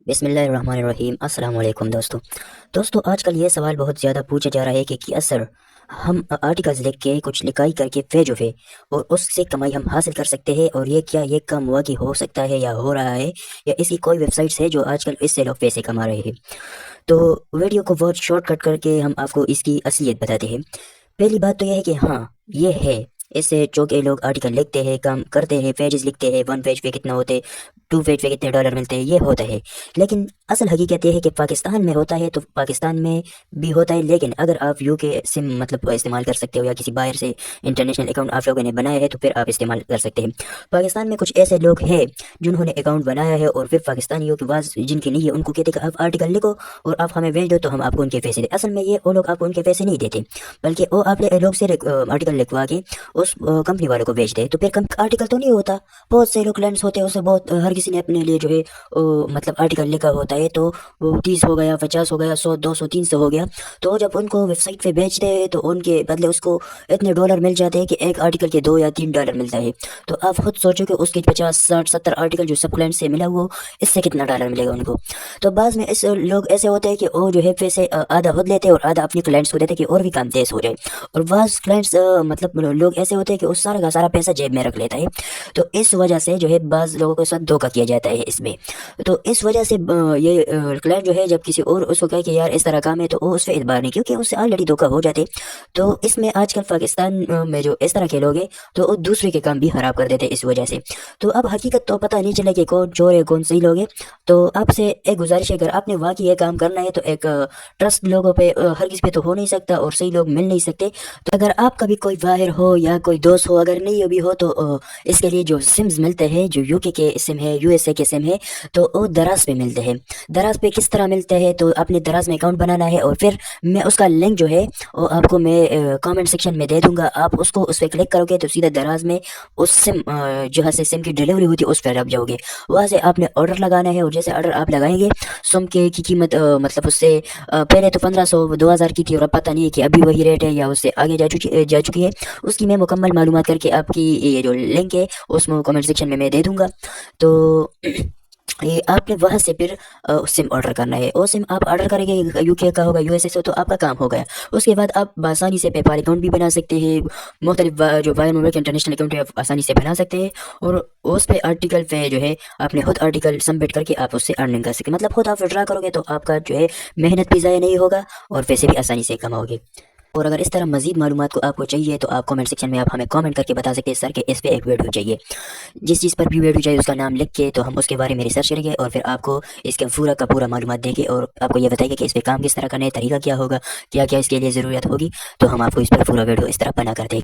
بسم اللہ الرحمن الرحیم۔ السلام علیکم دوستو آج کل یہ سوال بہت زیادہ پوچھا جا رہا ہے کہ کیا سر ہم آرٹیکلز لکھ کے کچھ لکھائی کر کے بھیجو اور اس سے کمائی ہم حاصل کر سکتے ہیں، اور یہ کام واقعی ہو سکتا ہے یا ہو رہا ہے، یا اس کی کوئی ویب سائٹس ہے جو آج کل اس سے لوگ پیسے کما رہے ہیں؟ تو ویڈیو کو بہت شارٹ کٹ کر کے ہم آپ کو اس کی اصلیت بتاتے ہیں۔ پہلی بات تو یہ ہے کہ ہاں یہ ہے، اس سے چونکہ لوگ آرٹیکل لکھتے ہیں، کام کرتے ہیں، پیجز لکھتے ہیں، 1 پیج پہ کتنا ہوتے، 2 پیج پہ کتنے ڈالر ملتے ہیں، یہ ہوتا ہے۔ لیکن اصل حقیقت یہ ہے کہ پاکستان میں ہوتا ہے تو پاکستان میں بھی ہوتا ہے، لیکن اگر آپ یو کے سم مطلب استعمال کر سکتے ہو یا کسی باہر سے انٹرنیشنل اکاؤنٹ آپ لوگوں نے بنایا ہے تو پھر آپ استعمال کر سکتے ہیں۔ پاکستان میں کچھ ایسے لوگ ہیں جنہوں نے اکاؤنٹ بنایا ہے اور پھر پاکستانیوں کی آواز جن کی نہیں ہے ان کو کہتے ہیں کہ آپ آرٹیکل لکھو اور آپ ہمیں بھیج دو تو ہم آپ کو ان کے پیسے دیں۔ اصل میں یہ وہ لوگ آپ کو ان کے پیسے نہیں دیتے، بلکہ وہ آپ لوگ سے آرٹیکل لکھوا کے اس کمپنی والوں کو بھیج دے، تو پھر آرٹیکل تو نہیں ہوتا۔ بہت سے لوگ کلائنٹس ہوتے ہیں، اسے بہت ہر کسی نے اپنے لیے جو ہے مطلب آرٹیکل لکھا ہوتا ہے، تو وہ 30 ہو گیا، 50 ہو گیا، 100 200 300 ہو گیا، تو جب ان کو ویب سائٹ پہ بیچتے ہیں تو ان کے بدلے اس کو اتنے ڈالر مل جاتے ہیں کہ ایک آرٹیکل کے 2 یا 3 ڈالر ملتا ہے۔ تو آپ خود سوچو کہ اس کے 50 60 70 آرٹیکل جو سب کلائنٹ سے ملا ہوا، اس سے کتنا ڈالر ملے گا ان کو۔ تو بعض میں لوگ ایسے ہوتے ہیں کہ وہ جو ہے پیسے آدھا خود لیتے ہیں اور آدھا اپنے کلائنٹس کو دیتے ہیں کہ اور بھی کام تیز ہو جائے، اور بعض کلائنٹس مطلب لوگ ایسے ہوتے ہیں کہ اس سارا کا سارا پیسہ جیب میں رکھ لیتا ہے۔ تو اس وجہ سے جو ہے بعض لوگوں کے ساتھ دھوکہ کیا جاتا ہے اس میں۔ تو اس وجہ سے یہ کلائنٹ جو ہے جب کسی اور اس کو کہے کہ یار اس طرح کام ہے تو وہ اس پہ اعتبار نہیں، کیونکہ اس سے آلریڈی دھوکہ ہو جاتے۔ تو اس میں آج کل پاکستان میں جو اس طرح کے لوگ ہیں تو وہ دوسرے کے کام بھی خراب کر دیتے اس وجہ سے۔ تو اب حقیقت تو پتہ نہیں چلے کہ کون چور ہے کون صحیح لوگ ہے۔ تو آپ سے ایک گزارش ہے، اگر آپ نے واقعی یہ کام کرنا ہے تو ایک ٹرسٹ لوگوں پہ ہر کسی پہ تو ہو نہیں سکتا اور صحیح لوگ مل نہیں سکتے۔ تو اگر آپ کا بھی کوئی باہر ہو یا کوئی دوست ہو، اگر نہیں بھی ہو تو اس کے لیے جو سمز ملتے ہیں، جو یو کے سم ہے، یو ایس اے کے سم ہے، تو وہ دراز پہ ملتے ہیں۔ دراز پہ کس طرح ملتے ہیں؟ تو اپنے دراز میں اکاؤنٹ بنانا ہے، اور پھر میں اس کا لنک جو ہے وہ آپ کو میں کامنٹ سیکشن میں دے دوں گا۔ آپ اس کو اس پہ کلک کرو گے تو سیدھا دراز میں اس سم جہاں سے سم کی ڈلیوری ہوتی ہے اس پہ آپ جاؤ گے۔ وہاں سے آپ نے آرڈر لگانا ہے، اور جیسے آرڈر آپ لگائیں گے، سم کی قیمت مطلب اس سے پہلے تو 1500 2000 کی تھی، اور اب پتہ نہیں ہے کہ ابھی وہی ریٹ ہے یا اس سے آگے جا چکی ہے۔ اس کی میں مکمل معلومات کر کے آپ کی یہ جو لنک ہے اس میں کامنٹ سیکشن میں دے دوں گا۔ تو یہ آپ نے وہاں سے پھر سم آرڈر کرنا ہے، وہ سم آپ آرڈر کریں گے، یو کے کا ہوگا، یو ایس اے سے، تو آپ کا کام ہو گیا۔ اس کے بعد آپ بآسانی سے پے پال اکاؤنٹ بھی بنا سکتے ہیں، مختلف جو باہر ملک انٹرنیشنل اکاؤنٹ ہے آپ آسانی سے بنا سکتے ہیں، اور اس پہ آرٹیکل پہ جو ہے آپ نے خود آرٹیکل سبمٹ کر کے آپ اس سے ارننگ کر سکتے ہیں۔ مطلب خود آپ ڈرا کرو گے تو آپ کا جو ہے محنت بھی ضائع نہیں ہوگا اور پیسے بھی آسانی سے کماؤ گے۔ اور اگر اس طرح مزید معلومات کو آپ کو چاہیے تو آپ کامنٹ سیکشن میں آپ ہمیں کامنٹ کر کے بتا سکتے ہیں سر کہ اس پہ ایک ویڈیو چاہیے۔ جس چیز پر بھی ویڈیو چاہیے اس کا نام لکھ کے تو ہم اس کے بارے میں ریسرچ کریں گے، اور پھر آپ کو اس کا پورا معلومات دیں گے، اور آپ کو یہ بتائیں گے کہ اس پہ کام کس طرح کرنا ہے، طریقہ کیا ہوگا، کیا کیا اس کے لیے ضرورت ہوگی، تو ہم آپ کو اس پر پورا ویڈیو اس طرح بنا کر دیں گے۔